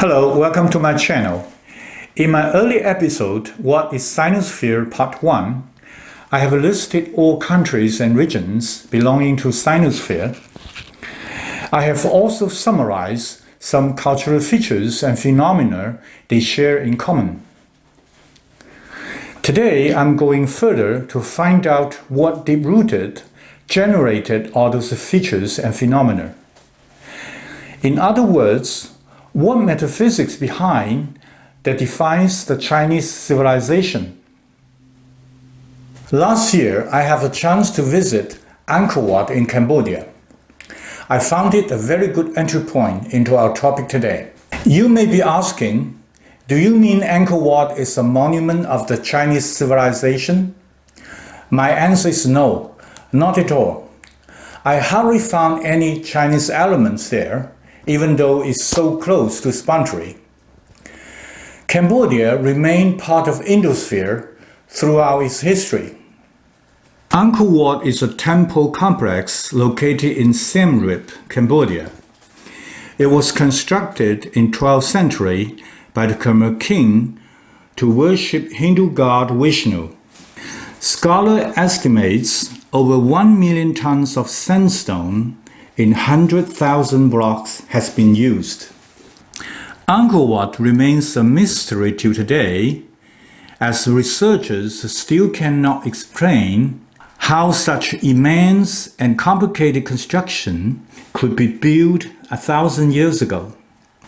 Hello, welcome to my channel. In my early episode, What is Sinosphere Part 1, I have listed all countries and regions belonging to Sinosphere. I have also summarized some cultural features and phenomena they share in common. Today, I'm going further to find out what deep-rooted generated all those features and phenomena. In other words, what metaphysics behind that defines the Chinese civilization. Last year, I had a chance to visit Angkor Wat in Cambodia. I found it a very good entry point into our topic today. You may be asking, do you mean Angkor Wat is a monument of the Chinese civilization? My answer is no, not at all. I hardly found any Chinese elements there, even though it's so close to its boundary. Cambodia remained part of Sinosphere throughout its history. Angkor Wat is a temple complex located in Siem Reap, Cambodia. It was constructed in 12th century by the Khmer king to worship Hindu god Vishnu. Scholar estimates over 1 million tons of sandstone in 100,000 blocks has been used. Angkor Wat remains a mystery till today, as researchers still cannot explain how such immense and complicated construction could be built 1,000 years ago.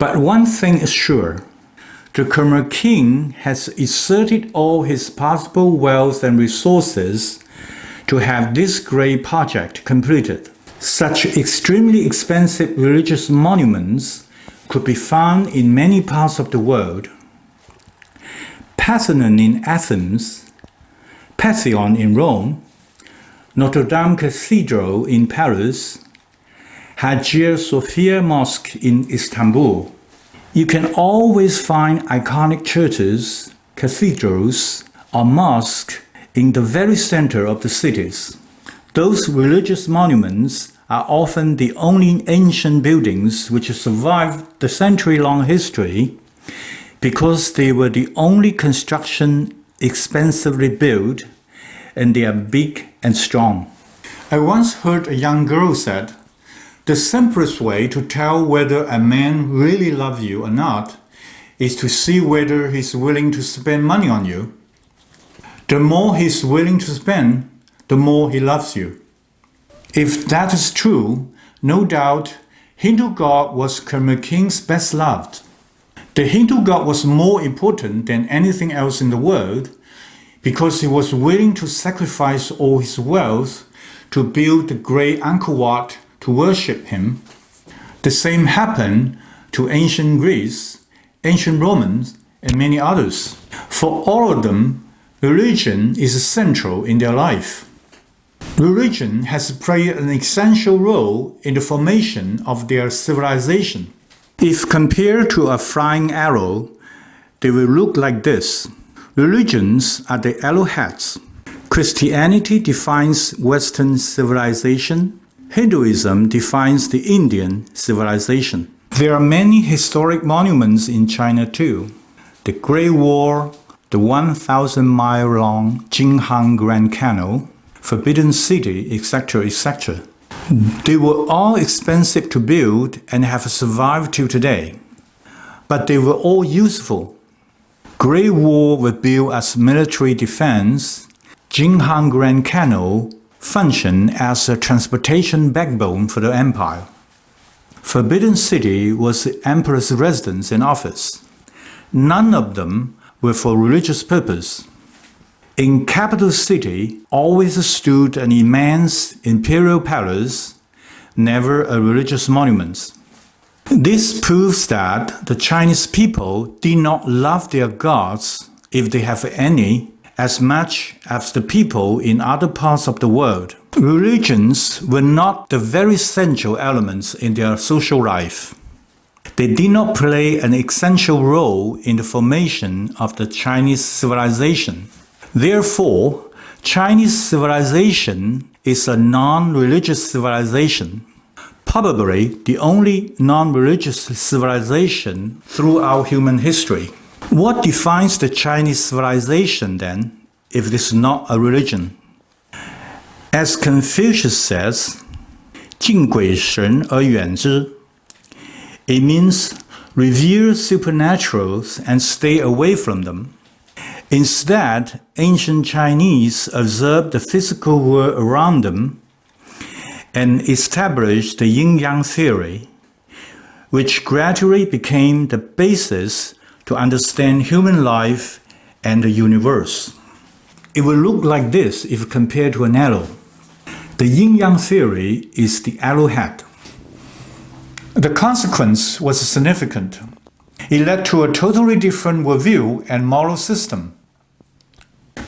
But one thing is sure, the Khmer king has exerted all his possible wealth and resources to have this great project completed. Such extremely expensive religious monuments could be found in many parts of the world. Parthenon in Athens, Pantheon in Rome, Notre Dame Cathedral in Paris, Hagia Sophia Mosque in Istanbul. You can always find iconic churches, cathedrals, or mosques in the very center of the cities. Those religious monuments are often the only ancient buildings which survived the century-long history because they were the only construction expensively built, and they are big and strong. I once heard a young girl said, the simplest way to tell whether a man really loves you or not is to see whether he's willing to spend money on you. The more he's willing to spend, the more he loves you. If that is true, no doubt Hindu god was Khmer king's best loved. The Hindu god was more important than anything else in the world because he was willing to sacrifice all his wealth to build the great Angkor Wat to worship him. The same happened to ancient Greece, ancient Romans, and many others. For all of them, religion is central in their life. Religion has played an essential role in the formation of their civilization. If compared to a flying arrow, they will look like this. Religions are the arrowheads. Christianity defines Western civilization. Hinduism defines the Indian civilization. There are many historic monuments in China too. The Great Wall, the 1,000-mile-long Jinhan Grand Canal, Forbidden City, etc., etc. They were all expensive to build and have survived till today. But they were all useful. Great Wall was built as military defense. Jinhan Grand Canal functioned as a transportation backbone for the empire. Forbidden City was the emperor's residence and office. None of them were for religious purpose. In capital city always stood an immense imperial palace, never a religious monument. This proves that the Chinese people did not love their gods, if they have any, as much as the people in other parts of the world. Religions were not the very essential elements in their social life. They did not play an essential role in the formation of the Chinese civilization. Therefore, Chinese civilization is a non-religious civilization. probably the only non-religious civilization throughout human history. What defines the Chinese civilization then, if it is not a religion? As Confucius says, 敬鬼神而远之. It means revere supernaturals and stay away from them. Instead, ancient Chinese observed the physical world around them and established the yin-yang theory, which gradually became the basis to understand human life and the universe. It will look like this if compared to an arrow. The yin-yang theory is the arrowhead. The consequence was significant. It led to a totally different worldview and moral system.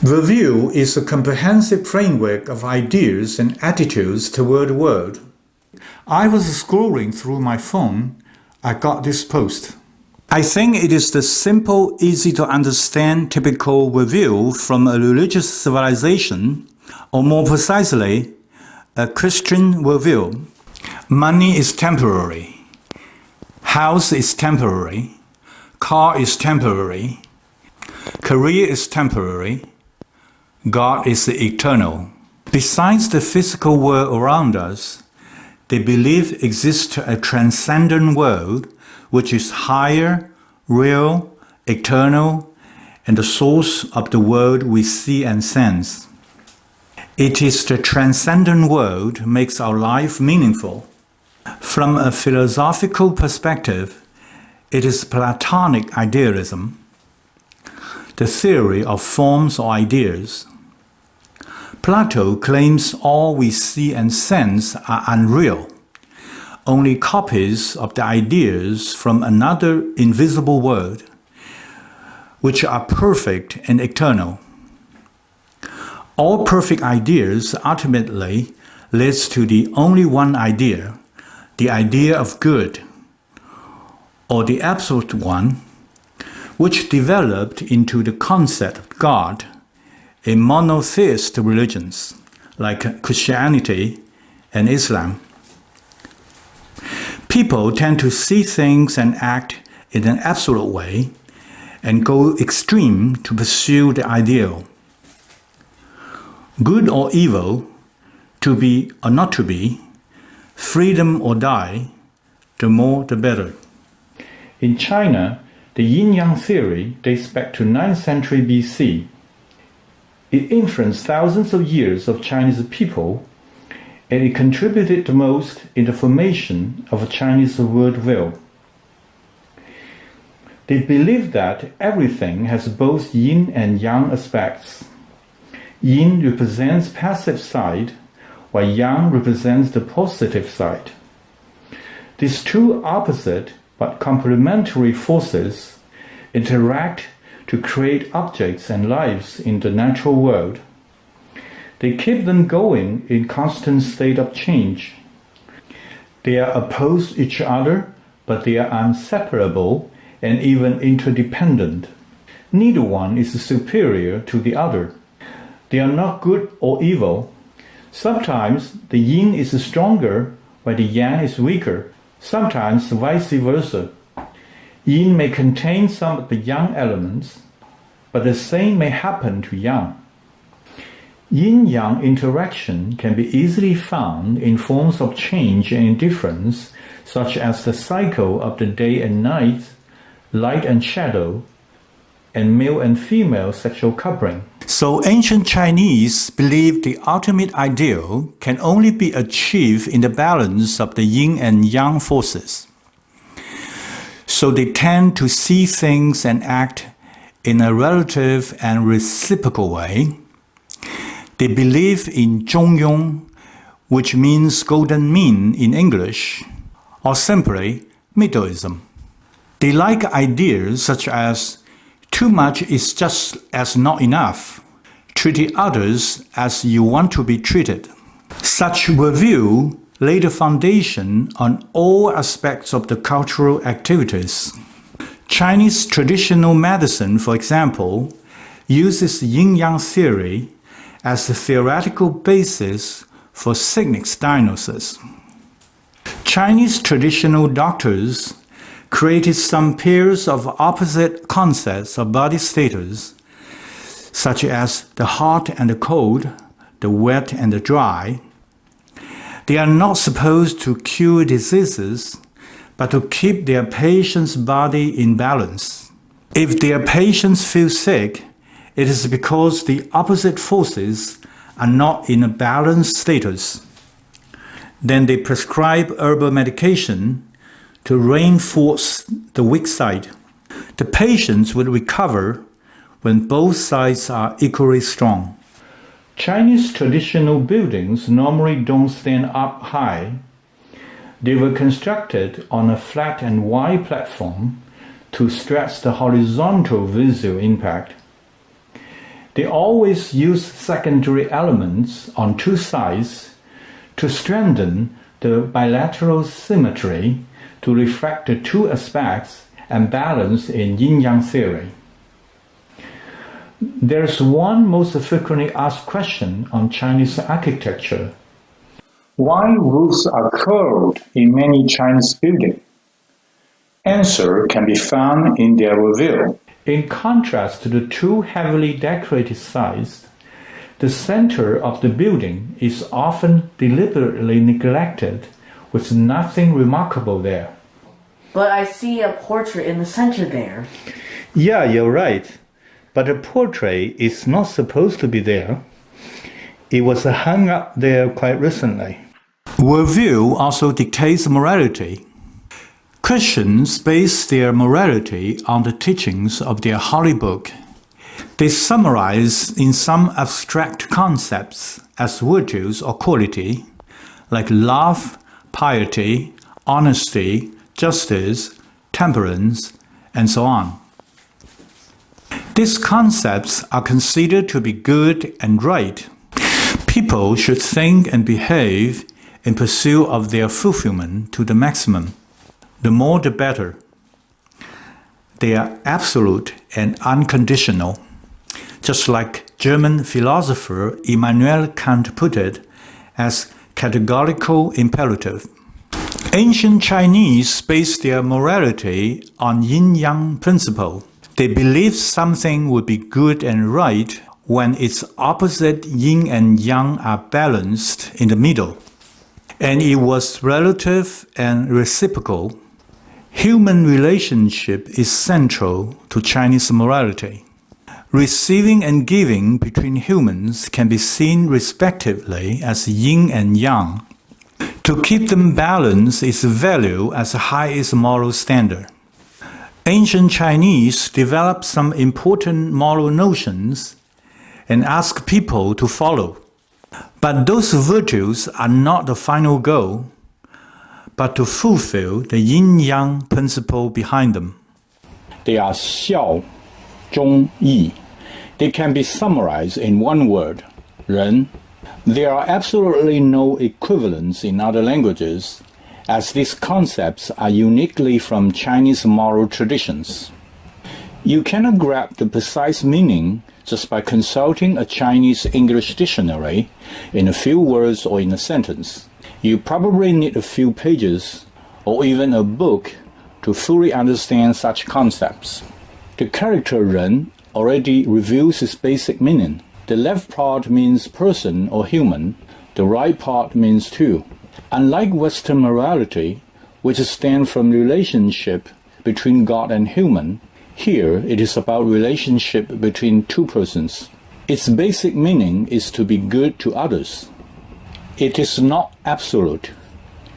The view is a comprehensive framework of ideas and attitudes toward the world. I was scrolling through my phone. I got this post. I think it is the simple, easy to understand typical worldview from a religious civilization, or more precisely, a Christian worldview. Money is temporary. House is temporary. Car is temporary. Career is temporary. God is eternal. Besides the physical world around us, they believe exists a transcendent world which is higher, real, eternal, and the source of the world we see and sense. It is the transcendent world makes our life meaningful. From a philosophical perspective, it is Platonic idealism, the theory of forms or ideas. Plato claims all we see and sense are unreal, only copies of the ideas from another invisible world, which are perfect and eternal. All perfect ideas ultimately leads to the only one idea, the idea of good, or the absolute one, which developed into the concept of God in monotheist religions like Christianity and Islam. People tend to see things and act in an absolute way and go extreme to pursue the ideal. Good or evil, to be or not to be, freedom or die, the more the better. In China, the yin-yang theory dates back to 9th century BC. It influenced thousands of years of Chinese people, and it contributed the most in the formation of a Chinese worldview. They believed that everything has both yin and yang aspects. Yin represents passive side, while yang represents the positive side. These two opposite but complementary forces interact to create objects and lives in the natural world. They keep them going in constant state of change. They are opposed to each other, but they are inseparable and even interdependent. Neither one is superior to the other. They are not good or evil. Sometimes the yin is stronger while the yang is weaker, sometimes vice versa. Yin may contain some of the yang elements, but the same may happen to yang. Yin-yang interaction can be easily found in forms of change and indifference, such as the cycle of the day and night, light and shadow, and male and female sexual coupling. So ancient Chinese believed the ultimate ideal can only be achieved in the balance of the yin and yang forces. So they tend to see things and act in a relative and reciprocal way. They believe in Zhongyong, which means golden mean in English, or simply Middleism. They like ideas such as too much is just as not enough, treat others as you want to be treated. Such worldview laid the foundation on all aspects of the cultural activities. Chinese traditional medicine, for example, uses yin-yang theory as the theoretical basis for sickness diagnosis. Chinese traditional doctors created some pairs of opposite concepts of body status, such as the hot and the cold, the wet and the dry. They are not supposed to cure diseases, but to keep their patient's body in balance. If their patients feel sick, it is because the opposite forces are not in a balanced status. Then they prescribe herbal medication to reinforce the weak side. The patients will recover when both sides are equally strong. Chinese traditional buildings normally don't stand up high. They were constructed on a flat and wide platform to stretch the horizontal visual impact. They always use secondary elements on two sides to strengthen the bilateral symmetry to reflect the two aspects and balance in yin-yang theory. There's one most frequently asked question on Chinese architecture. Why roofs are curved in many Chinese buildings? Answer can be found in their review. In contrast to the two heavily decorated sides, the center of the building is often deliberately neglected with nothing remarkable there. But I see a portrait in the center there. Yeah, you're right. But the portrait is not supposed to be there. It was hung up there quite recently. Worldview also dictates morality. Christians base their morality on the teachings of their holy book. They summarize in some abstract concepts as virtues or quality, like love, piety, honesty, justice, temperance, and so on. These concepts are considered to be good and right. People should think and behave in pursuit of their fulfillment to the maximum. The more the better. They are absolute and unconditional, just like German philosopher Immanuel Kant put it as categorical imperative. Ancient Chinese based their morality on yin-yang principle. They believed something would be good and right when its opposite yin and yang are balanced in the middle. And it was relative and reciprocal. Human relationship is central to Chinese morality. Receiving and giving between humans can be seen respectively as yin and yang. To keep them balanced is valued as the highest moral standard. Ancient Chinese developed some important moral notions and asked people to follow. But those virtues are not the final goal, but to fulfill the yin-yang principle behind them. They are xiao, zhong, yi. They can be summarized in one word, ren. There are absolutely no equivalents in other languages, as these concepts are uniquely from Chinese moral traditions. You cannot grab the precise meaning just by consulting a Chinese English dictionary in a few words or in a sentence. You probably need a few pages or even a book to fully understand such concepts. The character ren already reveals its basic meaning. The left part means person or human, the right part means two. Unlike Western morality, which stands from relationship between God and human, here it is about relationship between two persons. Its basic meaning is to be good to others. It is not absolute.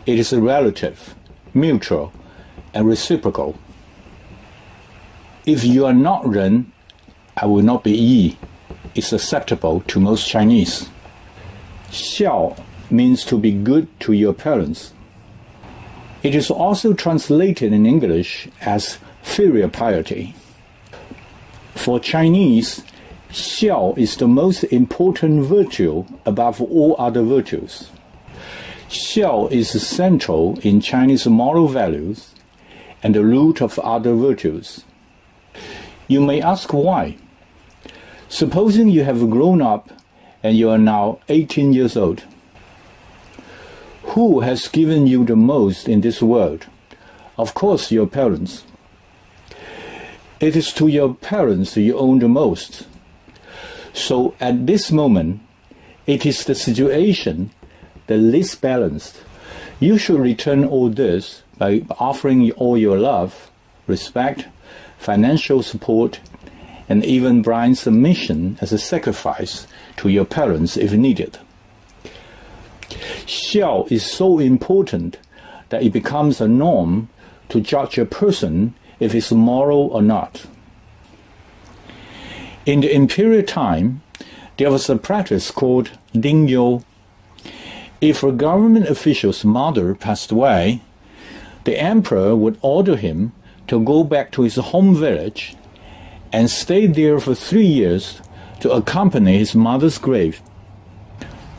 It is relative, mutual, and reciprocal. If you are not ren, I will not be yi. It's acceptable to most Chinese. Xiao means to be good to your parents. It is also translated in English as filial piety. For Chinese, xiao is the most important virtue above all other virtues. Xiao is central in Chinese moral values and the root of other virtues. You may ask why. Supposing you have grown up and you are now 18 years old. Who has given you the most in this world? Of course, your parents. It is to your parents you owe the most. So at this moment, it is the situation the least balanced. You should return all this by offering all your love, respect, financial support, and even blind submission as a sacrifice to your parents if needed. Xiao is so important that it becomes a norm to judge a person if it's moral or not. In the imperial time, there was a practice called Dingyou. If a government official's mother passed away, the emperor would order him to go back to his home village and stay there for 3 years to accompany his mother's grave.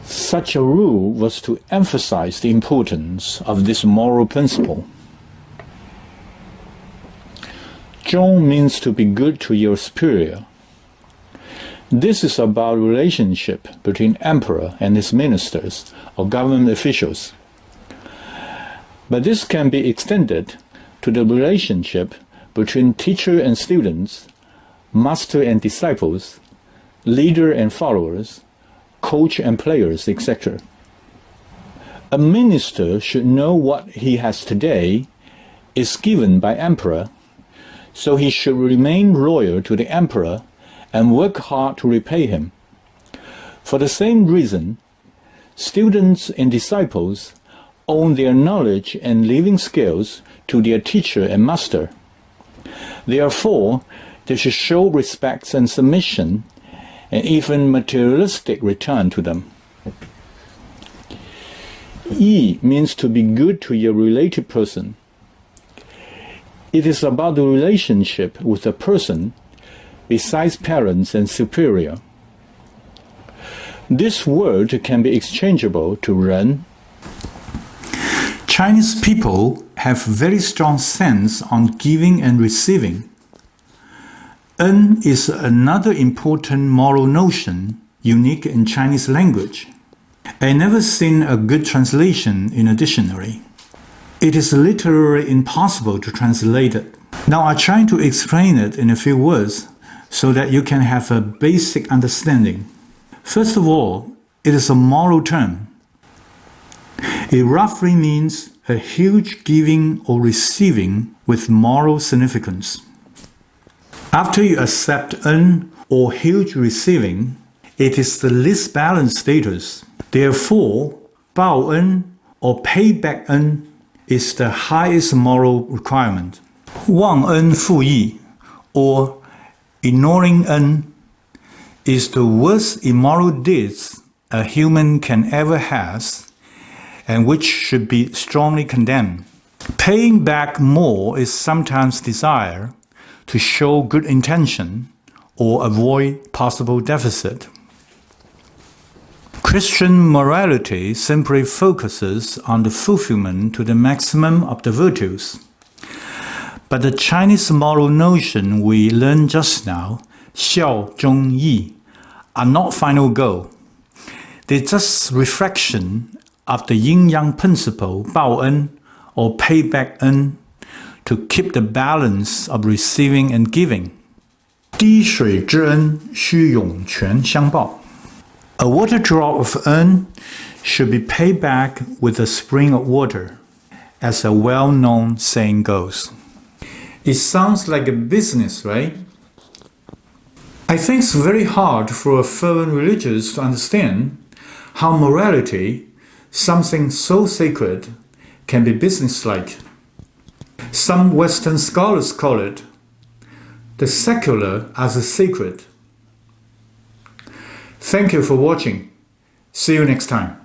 Such a rule was to emphasize the importance of this moral principle. Zhong means to be good to your superior. This is about relationship between emperor and his ministers or government officials. But this can be extended to the relationship between teacher and students, master and disciples, leader and followers, coach and players, etc. A minister should know what he has today is given by emperor, so he should remain loyal to the emperor and work hard to repay him. For the same reason, students and disciples owe their knowledge and living skills to their teacher and master. Therefore, they should show respect and submission and even materialistic return to them. Yi means to be good to your related person. It is about the relationship with a person besides parents and superior. This word can be exchangeable to ren. Chinese people have very strong sense on giving and receiving. En is another important moral notion unique in Chinese language. I never seen a good translation in a dictionary. It is literally impossible to translate it. Now I try to explain it in a few words so that you can have a basic understanding. First of all, it is a moral term. It roughly means a huge giving or receiving with moral significance. After you accept en or huge receiving, it is the least balanced status. Therefore, bao en or pay back en is the highest moral requirement. Wang en fu yi or ignoring en is the worst immoral deeds a human can ever have and which should be strongly condemned. Paying back more is sometimes desired to show good intention or avoid possible deficit. Christian morality simply focuses on the fulfillment to the maximum of the virtues. But the Chinese moral notion we learned just now, xiao, zhong, yi, are not final goal. They're just reflection of the yin-yang principle, bao en, or pay back en, to keep the balance of receiving and giving. 滴水之恩须涌泉相报. A water drop of en should be paid back with a spring of water, as a well-known saying goes. It sounds like a business, right? I think it's very hard for a fervent religious to understand how morality, something so sacred, can be businesslike. Some Western scholars call it the secular as the sacred. Thank you for watching. See you next time.